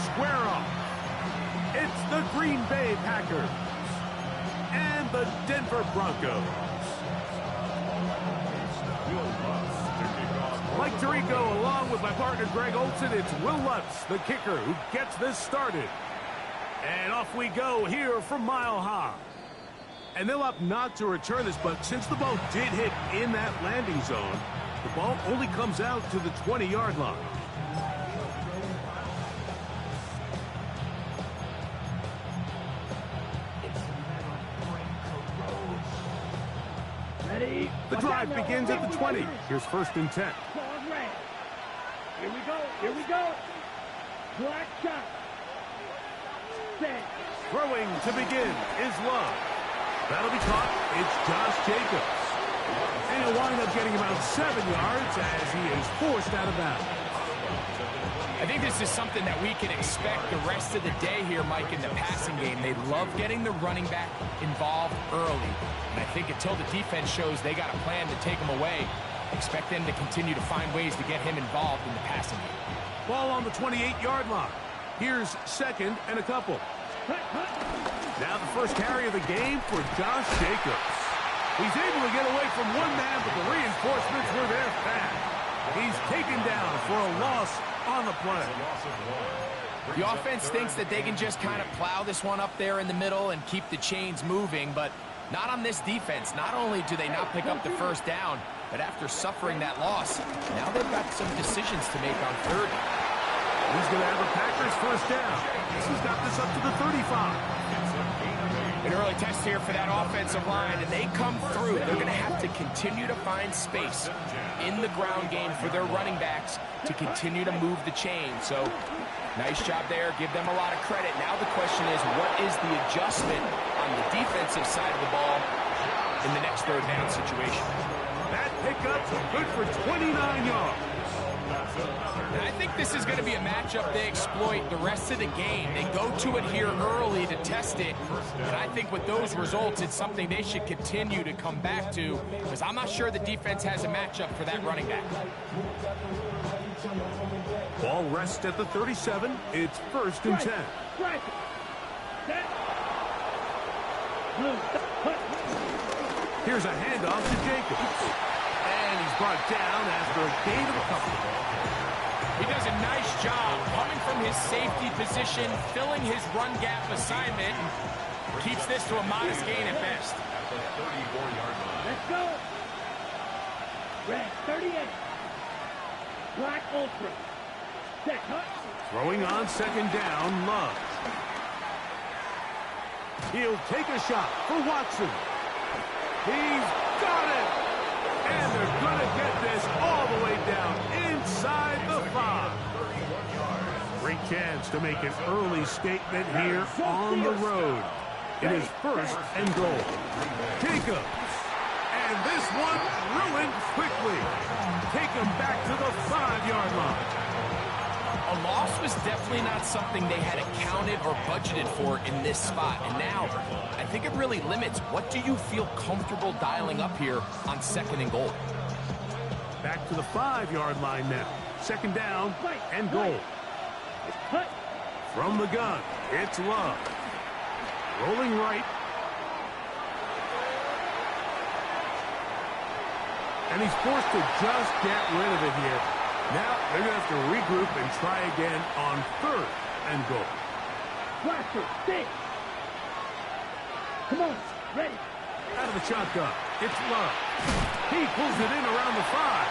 square off. It's the Green Bay Packers and the Denver Broncos. Mike Tirico, along with my partner Greg Olson, it's Will Lutz, the kicker, who gets this started. And off we go here from Mile High. And they'll opt not to return this, but since the ball did hit in that landing zone, the ball only comes out to the 20-yard line. Ready? The drive begins at the 20. Here's 1st and 10. Here we go. Here we go. Black shot. Set. Throwing to begin is Love. That'll be caught. It's Josh Jacobs. And he'll wind up getting about 7 yards as he is forced out of bounds. I think this is something that we can expect the rest of the day here, Mike, in the passing game. They love getting the running back involved early. And I think until the defense shows they got a plan to take him away, expect them to continue to find ways to get him involved in the passing game. Ball on the 28-yard line. Here's 2nd and a couple. Now the first carry of the game for Josh Jacobs. He's able to get away from one man, but the reinforcements were there fast. He's taken down for a loss on the play. The offense thinks that they can just kind of plow this one up there in the middle and keep the chains moving, but not on this defense. Not only do they not pick up the 1st down, but after suffering that loss, now they've got some decisions to make on 3rd. He's going to have a Packers 1st down. He's got this up to the 35. An early test here for that offensive line, and they come through. They're going to have to continue to find space in the ground game for their running backs to continue to move the chain. So, nice job there. Give them a lot of credit. Now the question is, what is the adjustment on the defensive side of the ball in the next 3rd down situation? That pickup's good for 29 yards. And I think this is going to be a matchup they exploit the rest of the game. They go to it here early to test it. And I think with those results, it's something they should continue to come back to, because I'm not sure the defense has a matchup for that running back. Ball rests at the 37. It's 1st and 10. Here's a handoff to Jacobs. And he's brought down after a gain of a couple. He does a nice job coming from his safety position, filling his run gap assignment, and keeps this to a modest gain at best. Let's go. Red 38. Black Ultra. Set. Throwing on 2nd down, Love. He'll take a shot for Watson. He's got it. And they're going to get this all the way down inside the 5. Great chance to make an early statement here on the road. It is 1st and goal. Jacobs. And this one ruined quickly. Take him back to the 5-yard line. A loss was definitely not something they had accounted or budgeted for in this spot. And now, I think it really limits what do you feel comfortable dialing up here on 2nd and goal. Back to the 5-yard line now. 2nd down and goal. From the gun, it's Love. Rolling right. And he's forced to just get rid of it here. Now they're going to have to regroup and try again on 3rd and goal. Blaster, stay. Come on, ready. Out of the shotgun, it's Love. He pulls it in around the 5.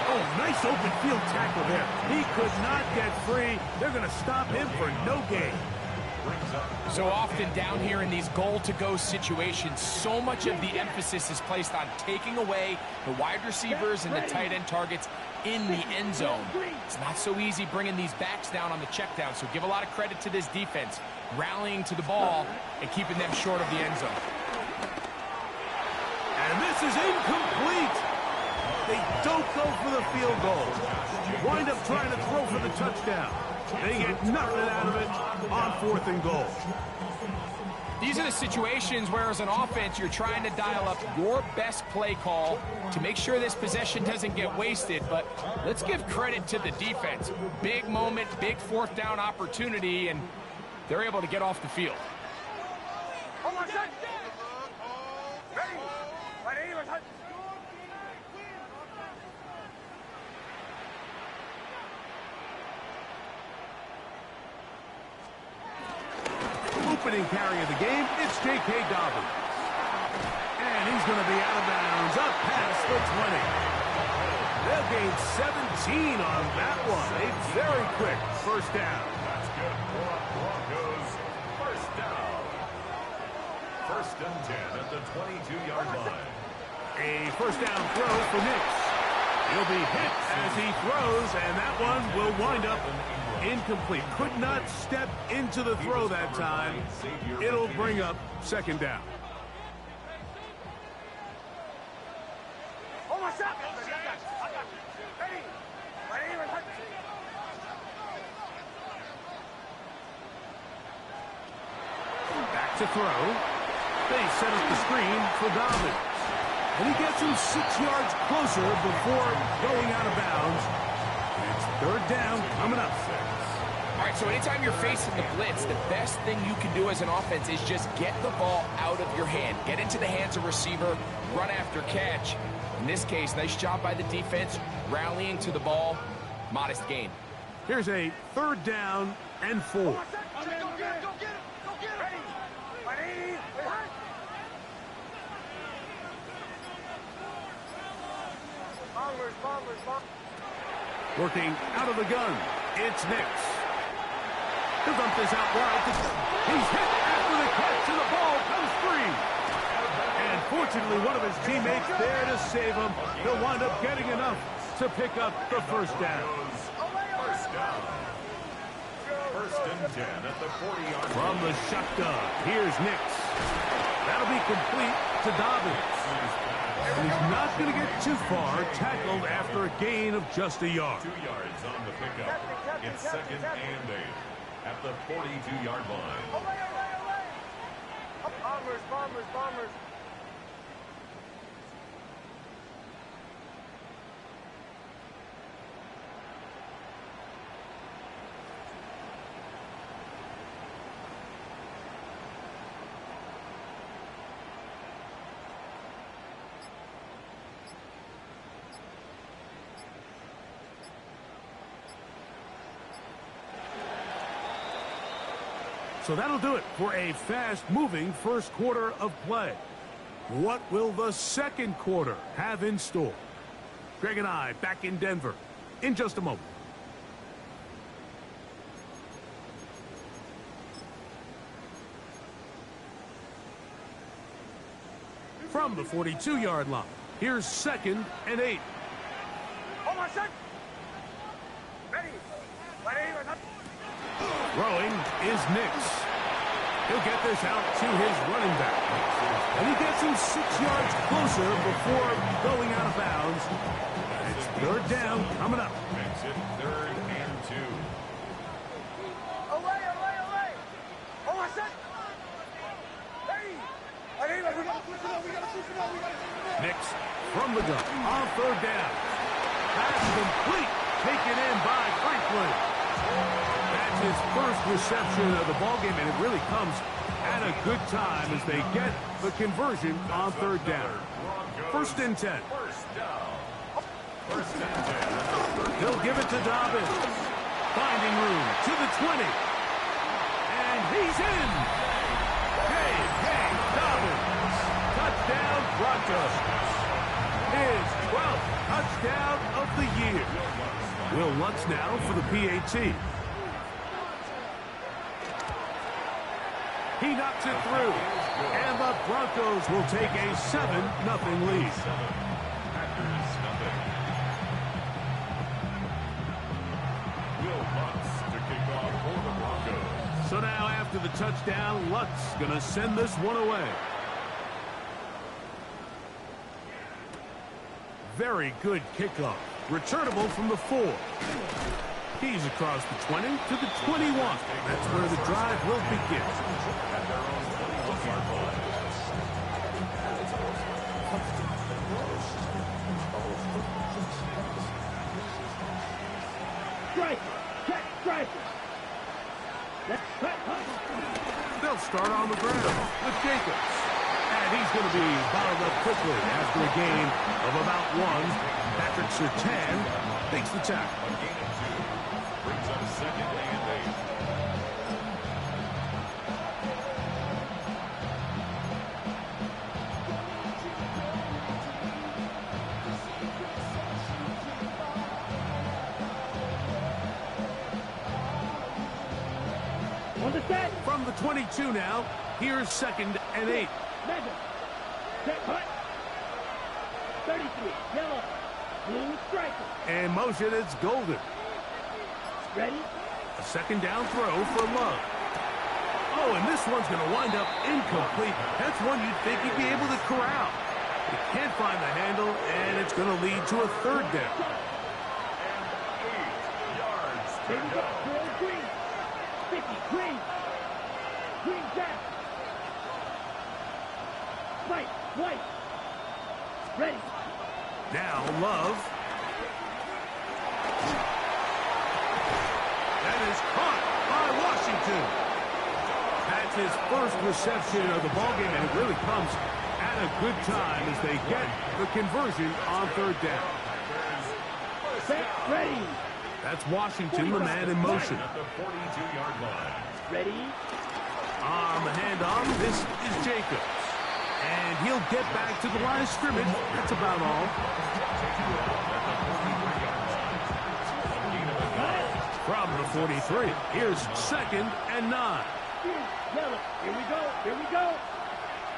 Oh, nice open field tackle there. He could not get free. They're going to stop him for no gain. So often down here in these goal-to-go situations, so much of the emphasis is placed on taking away the wide receivers and the tight end targets in the end zone. It's not so easy bringing these backs down on the check down, so give a lot of credit to this defense, rallying to the ball and keeping them short of the end zone. And this is incomplete. They don't go for the field goal. Wind up trying to throw for the touchdown. They get nothing out of it on 4th and goal. These are the situations where, as an offense, you're trying to dial up your best play call to make sure this possession doesn't get wasted. But let's give credit to the defense. Big moment, big fourth down opportunity, and they're able to get off the field. Opening carry of the game, it's J.K. Dobbins. And he's going to be out of bounds, up past the 20. They'll gain 17 on that one. A very quick first down. That's good. Broncos, first down. First and 10 at the 22-yard line. A first down throw for Nix. He'll be hit as he throws, and that one will wind up incomplete. Could not step into the throw that time. It'll bring up second down. Back to throw. They set up the screen for Dobbins. And he gets him 6 yards closer before going out of bounds. It's third down coming up. All right, so anytime you're facing the blitz, the best thing you can do as an offense is just get the ball out of your hand. Get into the hands of receiver, run after catch. In this case, nice job by the defense, rallying to the ball. Modest gain. Here's a third down and 4. Working out of the gun, it's Nix. He'll dump this out wide. He's hit after the catch, and the ball comes free. And fortunately, one of his teammates there to save him. He'll wind up getting enough to pick up the first down. First and 10 at the 40-yard line. From the shotgun, here's Nix. That'll be complete to Dobbins. And he's not going to get too far, tackled after a gain of just a yard. 2 yards on the pickup. It's second and 8 at the 42-yard line. Bombers. So that'll do it for a fast-moving first quarter of play. What will the second quarter have in store? Greg and I back in Denver in just a moment. From the 42-yard line, here's second and 8. Throwing is Nix. He'll get this out to his running back. And he gets him 6 yards closer before going out of bounds. It's third down coming up. Makes it third and 2. Nix from the gun on third down. Pass complete. Taken in by Franklin. That's his first reception of the ballgame, and it really comes at a good time as they get the conversion on third down. First and 10. First and 10. He'll give it to Dobbins. Finding room to the 20. And he's in. Hey, Dobbins. Touchdown, Broncos. His 12th touchdown of the year. Will Lutz now for the PAT. He knocks it through. And the Broncos will take a 7-0 lead. Packers nothing. Will Lutz to kick off for the Broncos. So now after the touchdown, Lutz going to send this one away. Very good kickoff. Returnable from the 4. He's across the 20 to the 21. That's where the drive will begin. 21-yard line. Striker. Check striker. Let's cut. They'll start on the ground with Jacobs. And he's going to be bottled up quickly after a gain of about 1. Patrick Surtain takes the tackle. A gain of 2. Brings up second and 8. On the set. From the 22 now, here's second and 8. Measure. Set cut. 33. Yellow. Blue striker. And motion, it's Golden. Ready? A second down throw for Love. Oh, and this one's going to wind up incomplete. That's one you'd think he'd be able to corral. He can't find the handle, and it's going to lead to a third down. And 8 yards. Baby go. Throw green. 50. Green. Green down. White. White. Ready. Now Love. That is caught by Washington. That's his first reception of the ballgame, and it really comes at a good time as they get the conversion on third down. Set. Ready. That's Washington, the man in motion. At the 42-yard line. Ready. On the handoff, this is Jacobs. And he'll get back to the line of scrimmage. That's about all. From the 43, here's second and 9. Yellow. Here we go. Here we go.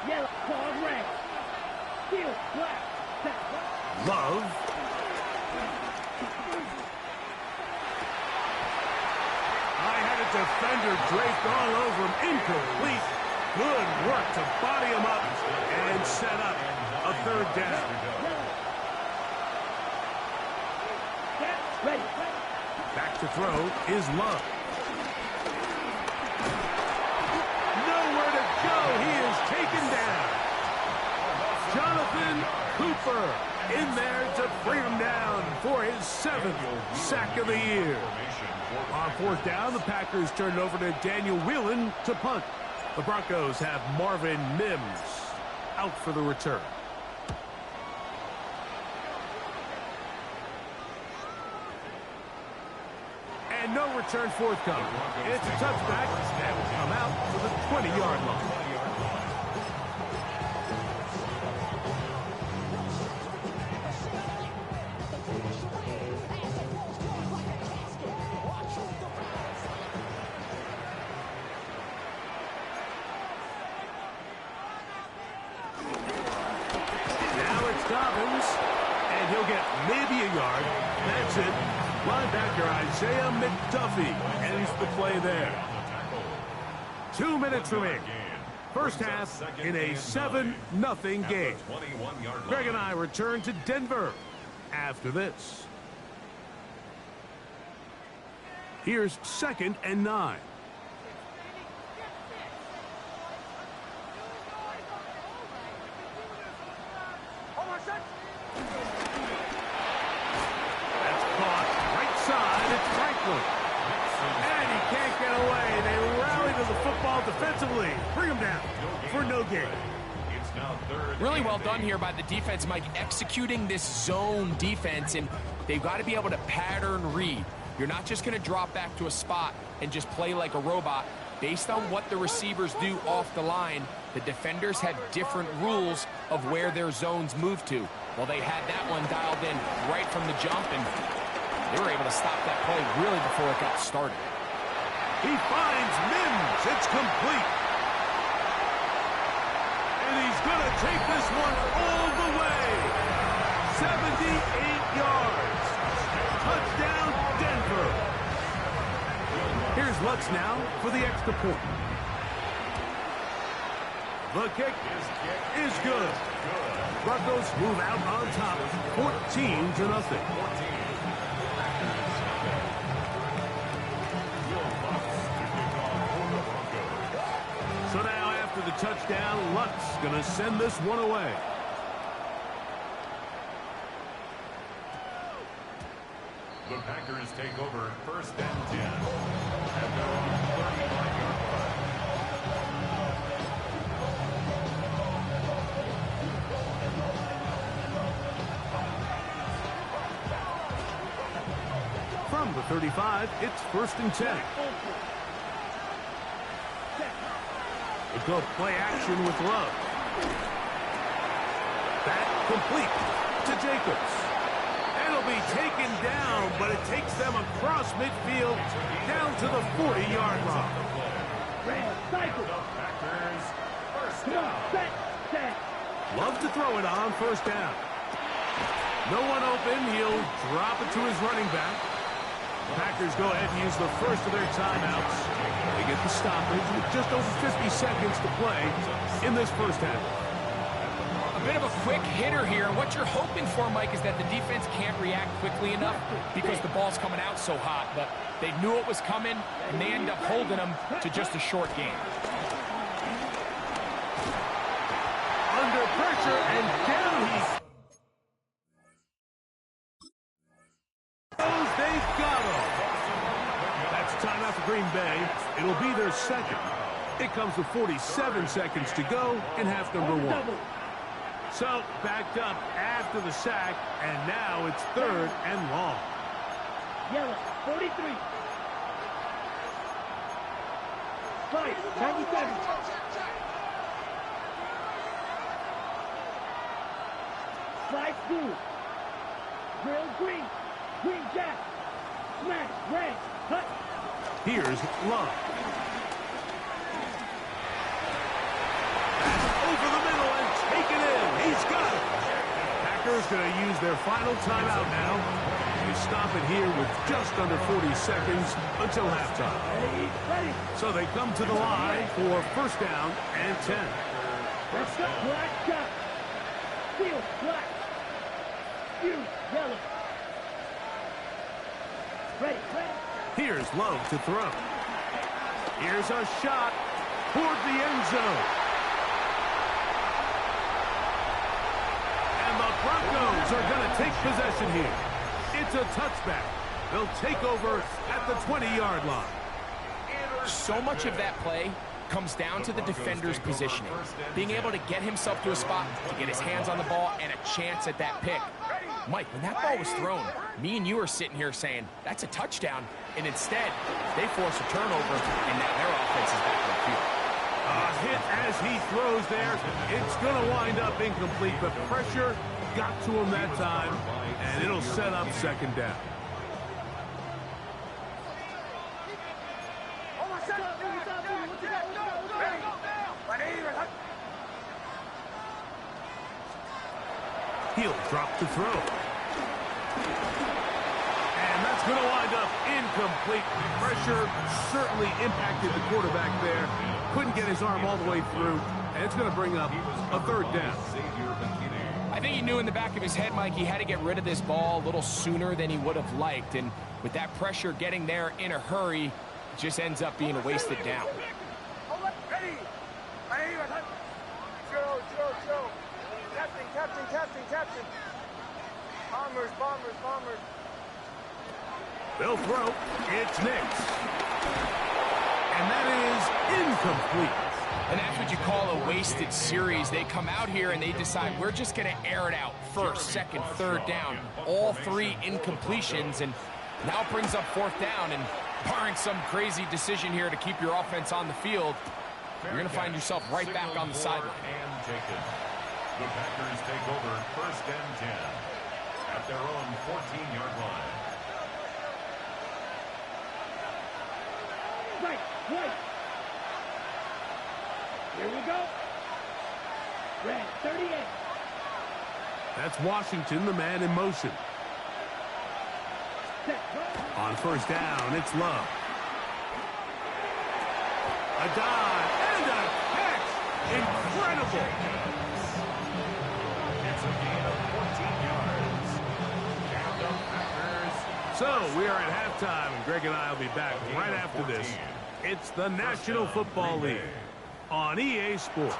Yellow. Claws red. Steel. Black. Set. Love. I had a defender draped all over him. Incomplete. Good work to body him up and set up a third down. Yellow. Set. Ready. Back to throw is Love. Nowhere to go. He is taken down. Jonathan Cooper in there to bring him down for his 7th sack of the year. On fourth down, the Packers turn it over to Daniel Whelan to punt. The Broncos have Marvin Mims out for the return. And no return forthcoming. It's a touchback, and will come out to the 20-yard line. Now it's Dobbins, and he'll get maybe a yard. That's it. Linebacker Isaiah McDuffie ends the play there. 2 minutes remaining. First half in a 7-0 game. Greg and I return to Denver after this. Here's second and 9. That's caught right side. It's Franklin. And he can't get away. They rally to the football defensively. Bring him down for no gain. It's now third. Really well done here by the defense, Mike, executing this zone defense, and they've got to be able to pattern read. You're not just going to drop back to a spot and just play like a robot. Based on what the receivers do off the line, the defenders have different rules of where their zones move to. Well, they had that one dialed in right from the jump, and they were able to stop that play really before it got started. He finds Mims. It's complete. And he's going to take this one all the way. 78 yards. Touchdown, Denver. Here's Lutz now for the extra point. The kick is good. Broncos move out on top, 14-0. So now after the touchdown. Luck's going to send this one away. The Packers take over 1st and 10 at their own 35-yard line. From the 35, it's 1st and 10. They go play action with Love. That complete to Jacobs. It'll be taken down, but it takes them across midfield down to the 40-yard line. Love to throw it on 1st down. No one open. He'll drop it to his running back. The Packers go ahead and use the first of their timeouts. They get the stoppage with just over 50 seconds to play in this first half. A bit of a quick hitter here. What you're hoping for, Mike, is that the defense can't react quickly enough because the ball's coming out so hot. But they knew it was coming, and they end up holding them to just a short game. Under pressure, and down he goes. They've got him. That's timeout for Green Bay. It'll be their second. It comes with 47 seconds to go in half number 1. So, backed up after the sack, and now it's 3rd and long. Yellow, 43. Fight, 97. Slide through. Grill green. Green jack. Smash, red, hut. Here's Love. Over the middle and taken in. He's got it. Packers going to use their final timeout now. They stop it here with just under 40 seconds until halftime. Ready. So they come to the line for 1st down and 10. Let's go. Black shot. Steel, black. You, yellow. Ready. Here's Love to throw. Here's a shot toward the end zone. And the Broncos are going to take possession here. It's a touchback. They'll take over at the 20-yard line. So much of that play comes down to the defender's positioning. Being able to get himself to a spot, to get his hands on the ball, and a chance at that pick. Mike, when that ball was thrown, me and you are sitting here saying, that's a touchdown. And instead, they force a turnover, and now their offense is back on the field. A hit as he throws there. It's going to wind up incomplete, but pressure got to him that time, and it'll set up 2nd down. He'll drop to throw. And that's going to wind up incomplete. Pressure certainly impacted the quarterback there. Couldn't get his arm all the way through. And it's going to bring up a 3rd down. I think he knew in the back of his head, Mike, he had to get rid of this ball a little sooner than he would have liked. And with that pressure getting there in a hurry, it just ends up being a wasted down. Captain. Bombers. They'll throw. It's Nix. And that is incomplete. And that's what you call a wasted series. They come out here and they decide, we're just going to air it out. 1st, 2nd, 3rd down. All 3 incompletions. And now it brings up 4th down. And barring some crazy decision here to keep your offense on the field, you're going to find yourself right back on the sideline. The Packers take over 1st and 10 at their own 14-yard line. Right. Here we go. Red, 38. That's Washington, the man in motion. On 1st down, it's Love. A dive and a catch. Incredible. It's a gain of 14 yards. And the Packers. So we are at halftime, and Greg and I will be back right after this. It's the National Football League. on EA Sports.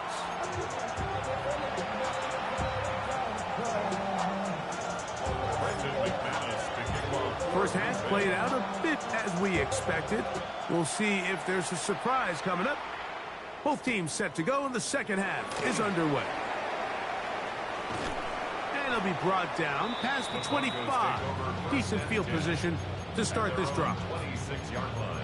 First half played out a bit as we expected. We'll see if there's a surprise coming up. Both teams set to go, and the second half is underway. And it'll be brought down past the 25. Decent field position to start this drive. 26-yard line.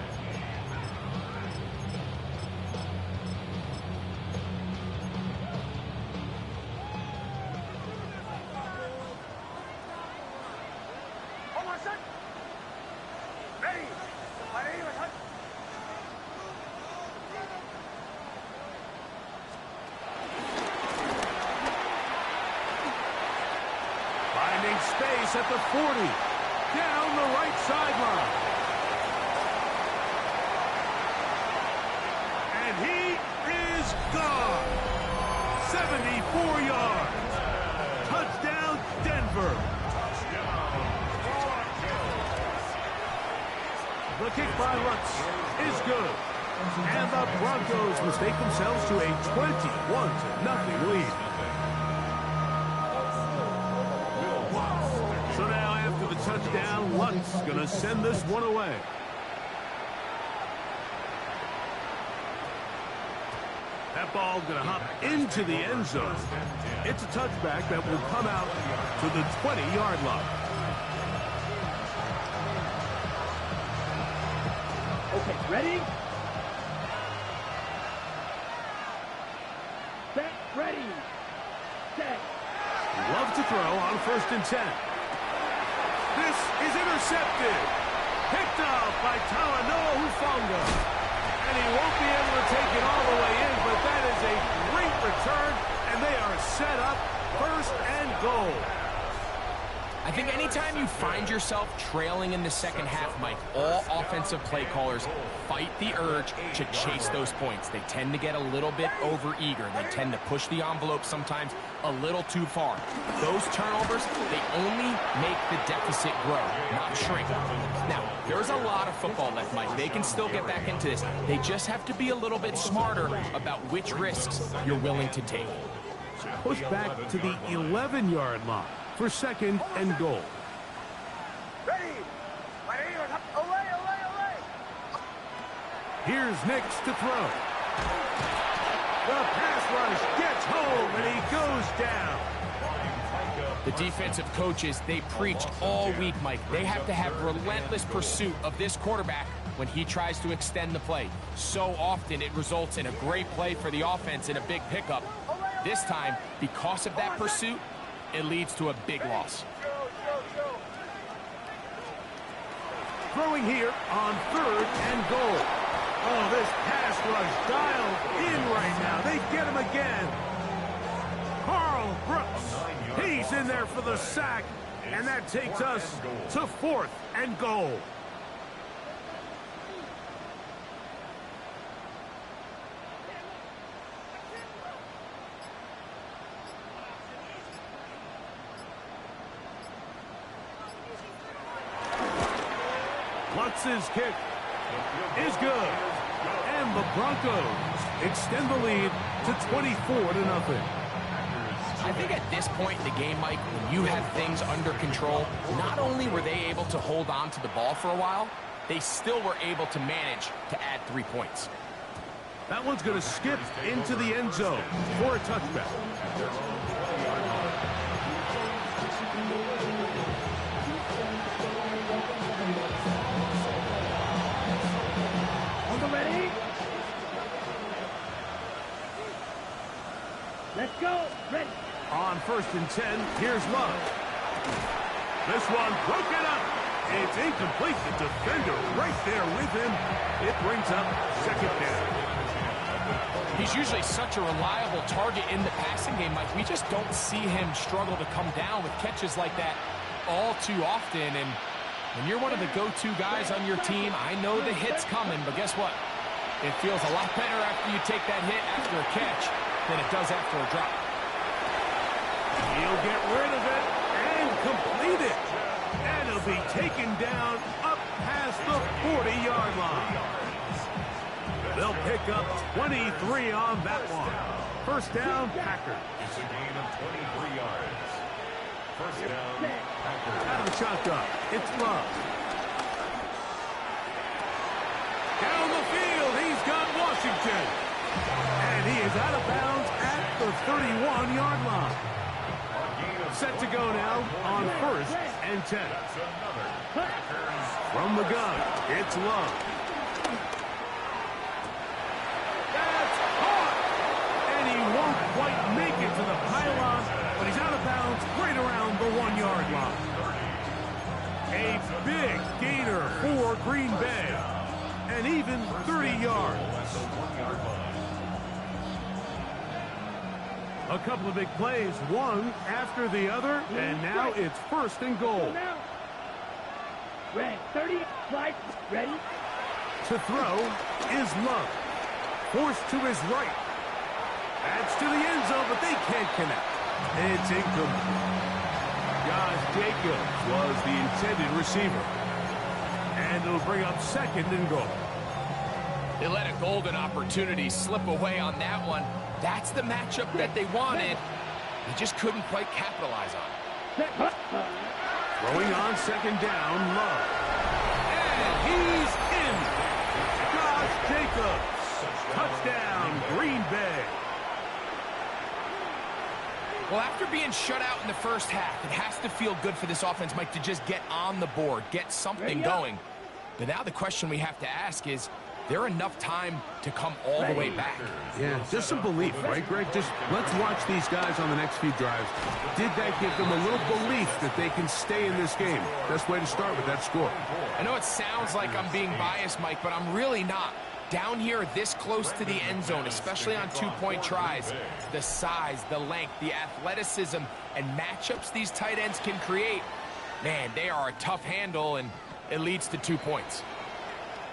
Finding space at the 40. Down the right sideline. And he is gone. 74 yards. Touchdown, Denver. The kick by Lutz is good. And the Broncos mistake themselves to a 21-0 lead. So now after the touchdown, Lutz going to send this one away. That ball going to hop into the end zone. It's a touchback that will come out to the 20-yard line. Okay, ready? Set, ready, set. Love to throw on 1st and 10. This is intercepted. Picked up by Talanoa Hufanga. And he won't be able to take it all the way in, but that is a great return, and they are set up 1st and goal. I think anytime you find yourself trailing in the second half, Mike, all offensive play callers fight the urge to chase those points. They tend to get a little bit overeager. They tend to push the envelope sometimes a little too far. Those turnovers, they only make the deficit grow, not shrink. Now, there's a lot of football left, Mike. They can still get back into this. They just have to be a little bit smarter about which risks you're willing to take. Push back to the 11-yard line for 2nd and goal. Here's Nix to throw. The pass rush gets home, and he goes down. The defensive coaches, they preached all week, Mike. They have to have relentless pursuit of this quarterback when he tries to extend the play. So often it results in a great play for the offense and a big pickup. This time, because of that pursuit, it leads to a big loss. Throwing here on 3rd and goal. Oh, this pass rush dialed in right now. They get him again. Carl Brooks. He's in there for the sack. And that takes us to 4th and goal. Lutz's kick is good. And the Broncos extend the lead to 24-0. I think at this point in the game, Mike, when you have things under control, not only were they able to hold on to the ball for a while, they still were able to manage to add 3 points. That one's going to skip into the end zone for a touchback. Ready? Let's go. Ready. On 1st and 10, here's Love. This one broken up. It's incomplete. The defender right there with him. It brings up 2nd down. He's usually such a reliable target in the passing game, Mike. We just don't see him struggle to come down with catches like that all too often. And when you're one of the go-to guys on your team, I know the hit's coming, but guess what? It feels a lot better after you take that hit after a catch than it does after a drop. He'll get rid of it and complete it. And it'll be taken down up past the 40-yard line. They'll they'll pick up 23 on that one. First down, Packers. It's a gain of 23 yards. First down, Packers. Out of the shotgun, it's Love. Down the field, he's got Washington. And he is out of bounds at the 31-yard line. Set to go now on first and 10. That's another Packers. From the gun, it's Love. That's caught! And he won't quite make it to the pylon, but he's out of bounds right around the 1-yard line. A big gainer for Green Bay. And even 30 yards. At the 1-yard line. A couple of big plays, one after the other, and now it's first and goal. Red, 30, right, ready. To throw is Love. Forced to his right. Adds to the end zone, but they can't connect. It's incomplete. Josh Jacobs was the intended receiver. And it'll bring up second and goal. They let a golden opportunity slip away on that one. That's the matchup that they wanted. They just couldn't quite capitalize on it. Throwing on second down, Love. And he's in. Josh Jacobs. Touchdown, Green Bay. Well, after being shut out in the first half, it has to feel good for this offense, Mike, to just get on the board, get something going. But now the question we have to ask is there enough time to come all the way back? Yeah, just some belief, right, Greg? Just let's watch these guys on the next few drives. Did that give them a little belief that they can stay in this game? Best way to start with that score. I know it sounds like I'm being biased, Mike, but I'm really not. Down here this close to the end zone, especially on two-point tries, the size, the length, the athleticism, and matchups these tight ends can create, man, they are a tough handle, and it leads to 2 points.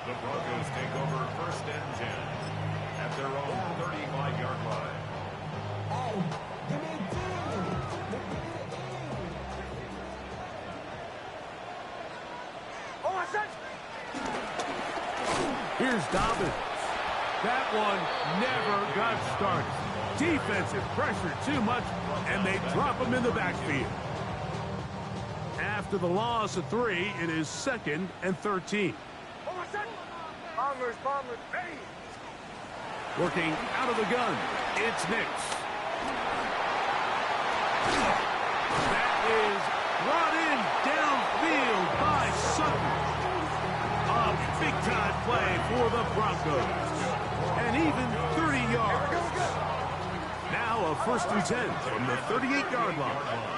The Broncos take over first and 10 at their own 35-yard line. Here's Dobbins. That one never got started. Defensive pressure too much, and they drop him in the backfield. After the loss of 3, it is second and 13. Bombers, ready. Working out of the gun, it's Nix. That is brought in downfield by Sutton. A big-time play for the Broncos. And even 30 yards. Now a first and 10 from the 38-yard line.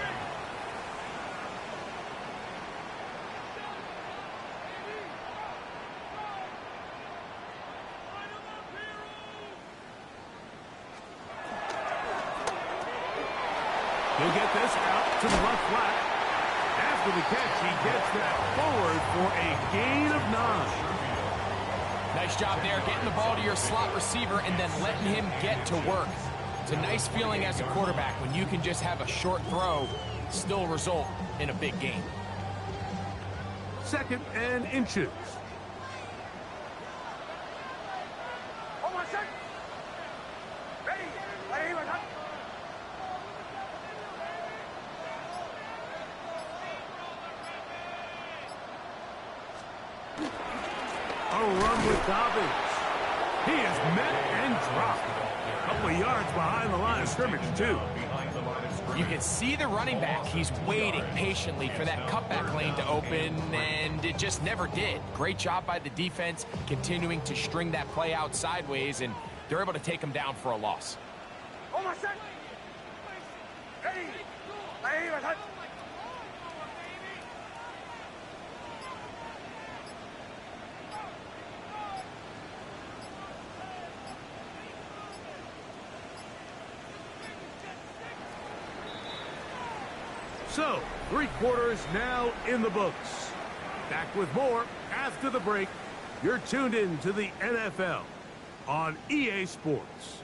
He'll get this out to the left flat. After the catch, he gets that forward for a gain of 9. Nice job there, getting the ball to your slot receiver and then letting him get to work. It's a nice feeling as a quarterback when you can just have a short throw, still result in a big game. Second and inches. A run with Dobbins. He is met and dropped. A couple of yards behind the line of scrimmage, too. You can see the running back. He's waiting patiently for that cutback lane to open, and it just never did. Great job by the defense, continuing to string that play out sideways, and they're able to take him down for a loss. So, 3 quarters now in the books. Back with more after the break. You're tuned in to the NFL on EA Sports.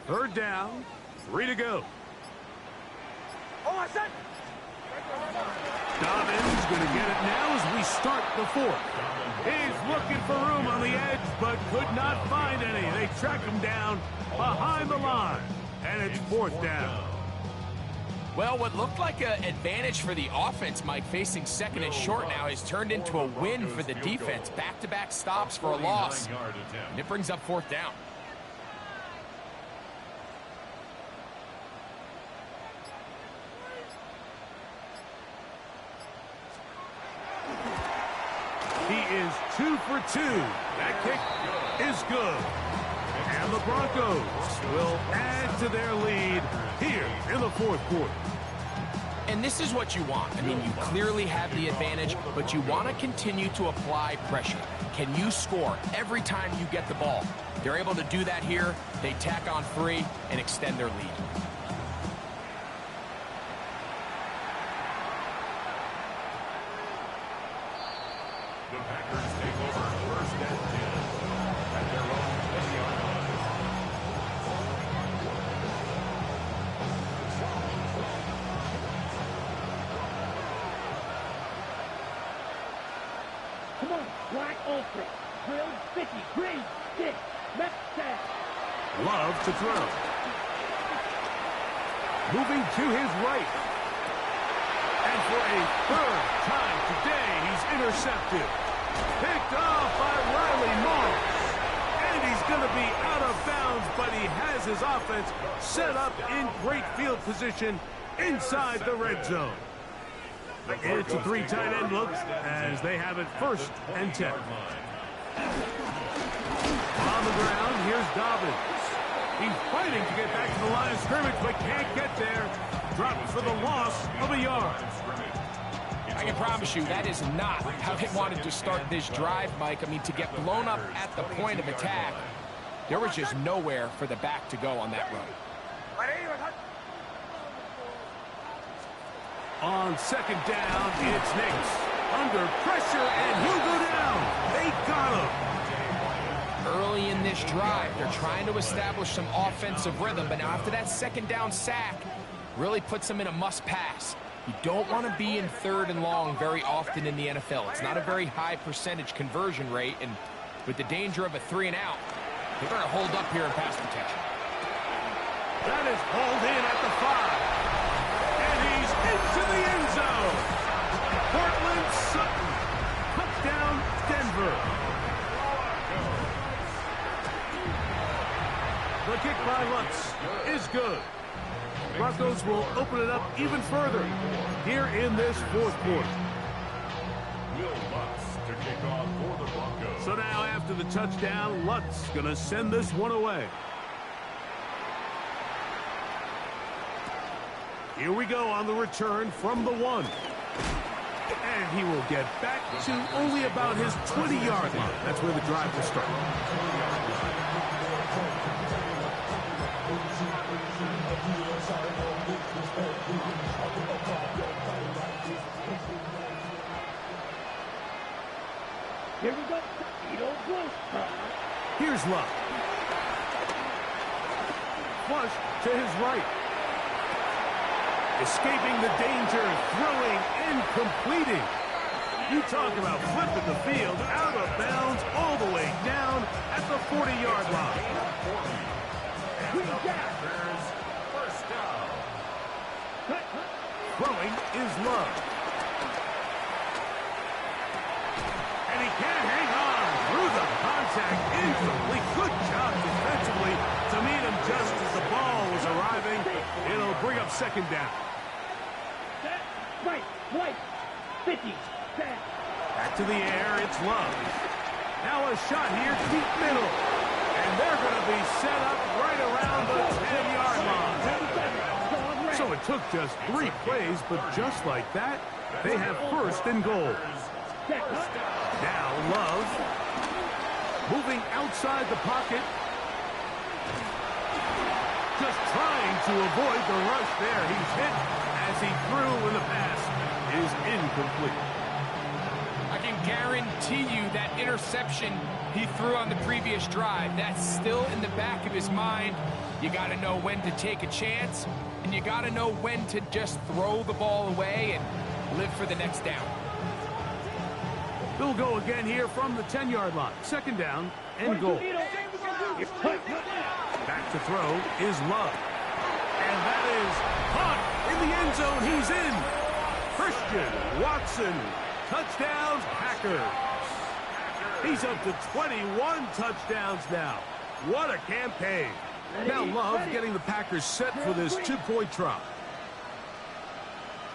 Third down, 3 to go. Dobbins going to get it now as we start the fourth. He's looking for room on the edge, but could not find any. They track him down behind the line, and it's fourth down. Well, what looked like an advantage for the offense, Mike, facing second and short now, has turned into a win for the defense. Back-to-back stops for a loss, and it brings up fourth down. He is 2 for 2. That kick is good. And the Broncos will add to their lead here in the fourth quarter. And this is what you want. I mean, you clearly have the advantage, but you want to continue to apply pressure. Can you score every time you get the ball? They're able to do that here. They tack on 3 and extend their lead. The Packers take over first and 10 at their own 20-yard line. Come on, Black Ultra. Drill, 50, green, 6, left tag. Love to throw. Moving to his right. And for a third time today, he's intercepted. Picked off by Riley Moss. And he's going to be out of bounds, but he has his offense set up in great field position inside the red zone. It's a 3 tight end look as they have it first and 10. On the ground, here's Dobbins. He's fighting to get back to the line of scrimmage, but can't get there. Dropped for the loss of a yard. I can promise you that is not how they wanted to start this drive, Mike. I mean, to get blown up at the point of attack, there was just nowhere for the back to go on that run. On second down, it's Nicks. Under pressure, and he'll go down. They got him. Early in this drive, they're trying to establish some offensive rhythm, but now after that second down sack, really puts them in a must-pass. You don't want to be in third and long very often in the NFL. It's not a very high percentage conversion rate, and with the danger of a 3 and out, they're going to hold up here in pass protection. That is hauled in at the 5. And he's into the end zone. Cortland Sutton. Touchdown, Denver. The kick by Lutz is good. Broncos will open it up even further here in this fourth quarter. Will Lutz to kick off for the Broncos. So now after the touchdown, Lutz going to send this one away. Here we go on the return from the 1. And he will get back to only about his 20-yard line. That's where the drive will start. Here we go. You don't blow. Here's Love. Flush to his right. Escaping the danger, throwing and completing. You talk about flipping the field out of bounds all the way down at the 40-yard line. First down. Throwing is Love. And he can't hang on through the contact. Incomplete. Good job defensively to meet him just as the ball was arriving. It'll bring up second down. Right, 50, 10. Back to the air, it's Love. Now a shot here, deep middle. And they're going to be set up right around the 10-yard line. So it took just 3 plays, but just like that, they have first and goal. Now Love, moving outside the pocket. Just trying to avoid the rush there. He's hit as he threw when the pass is incomplete. I can guarantee you that interception he threw on the previous drive, that's still in the back of his mind. You got to know when to take a chance, and you got to know when to just throw the ball away and live for the next down. They'll go again here from the 10-yard line. Second down and goal. Back to throw is Love. And that is caught in the end zone. He's in. Christian Watson. Touchdown, Packers. He's up to 21 touchdowns now. What a campaign. Now Love getting the Packers set for this two-point try.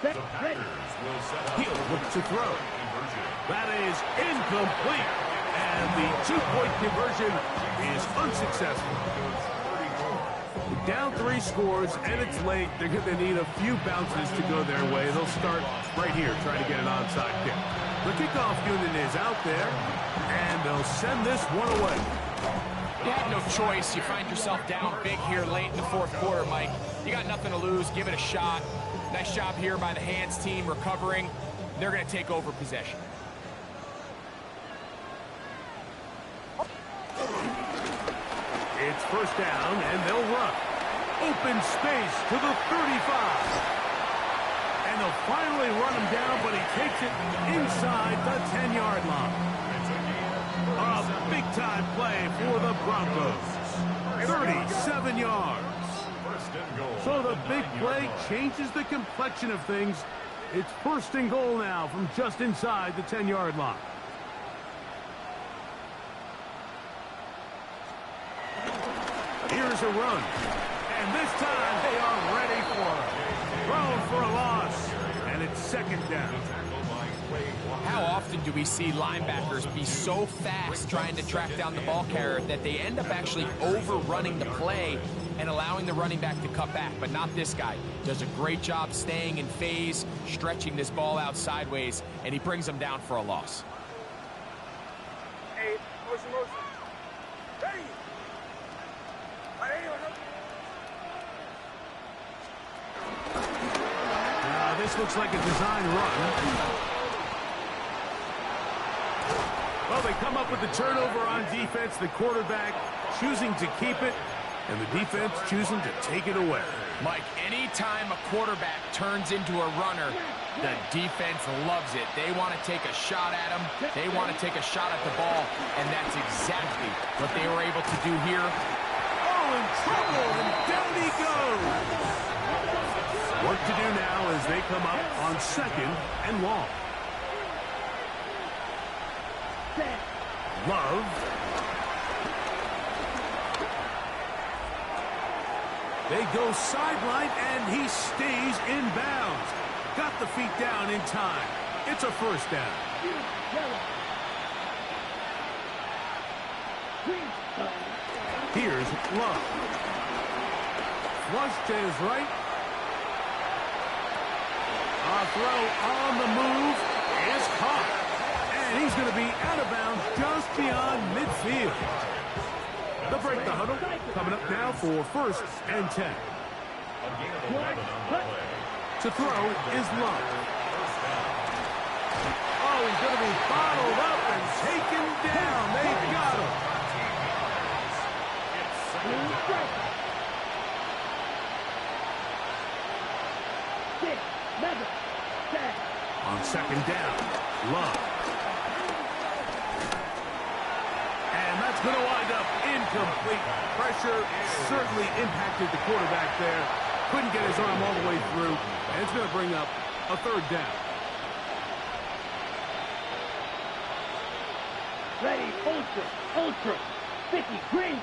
The Packers will set up He'll look to throw. That is incomplete. And the two-point conversion is unsuccessful. Down 3 scores, and it's late. They're going to need a few bounces to go their way. They'll start right here, trying to get an onside kick. The kickoff unit is out there, and they'll send this one away. You have no choice. You find yourself down big here late in the fourth quarter, Mike. You got nothing to lose. Give it a shot. Nice job here by the Hands team recovering. They're going to take over possession. It's first down, and they'll run. Open space to the 35. And they'll finally run him down, but he takes it inside the 10-yard line. A big-time play for the Broncos. 37 yards. So the big play changes the complexion of things. It's first and goal now from just inside the 10-yard line. Here's a run. And this time they are ready for it. Thrown for a loss. And it's second down. How often do we see linebackers be so fast trying to track down the ball carrier that they end up actually overrunning the play and allowing the running back to cut back? But not this guy. Does a great job staying in phase, stretching this ball out sideways, and he brings them down for a loss. Hey, motion. Ready. This looks like a design run. Well, they come up with the turnover on defense. The quarterback choosing to keep it, and the defense choosing to take it away. Mike, anytime a quarterback turns into a runner, the defense loves it. They want to take a shot at him. They want to take a shot at the ball, and that's exactly what they were able to do here. Oh, in trouble, and down he goes. What to do now as they come up on second and long. Love. They go sideline, and he stays in bounds. Got the feet down in time. It's a first down. Here's Love. Flush to his right. A throw on the move is caught. And he's going to be out of bounds just beyond midfield. They'll break the huddle. Coming up now for first and 10. To throw is Love. Oh, he's going to be bottled up and taken down. They've got him. On second down, Love. And that's going to wind up incomplete. Pressure certainly impacted the quarterback there. Couldn't get his arm all the way through. And it's going to bring up a third down. Ready, ultra, 50, green.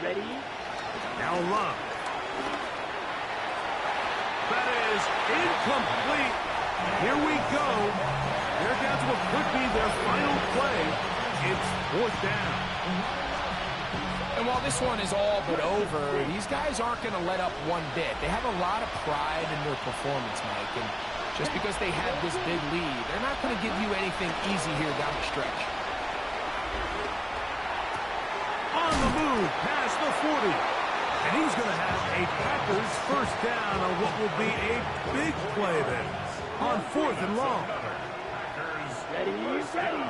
Ready. Now Love. That is incomplete. Here we go. They're down to what could be their final play. It's fourth down. And while this one is all but over, these guys aren't going to let up one bit. They have a lot of pride in their performance, Mike. And just because they have this big lead, they're not going to give you anything easy here down the stretch. On the move, past the 40. And he's going to have a Packers first down on what will be a big play there on fourth and long. Ready. Ready.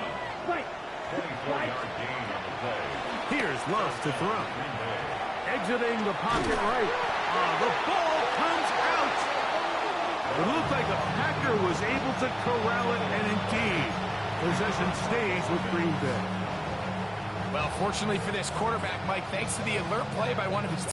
Fight. 24-yard gain on the play. Here's Love to throw. Exiting the pocket right. The ball comes out. It looked like the Packer was able to corral it, and indeed, possession stays with Green Bay. Well, fortunately for this quarterback, Mike, thanks to the alert play by one of his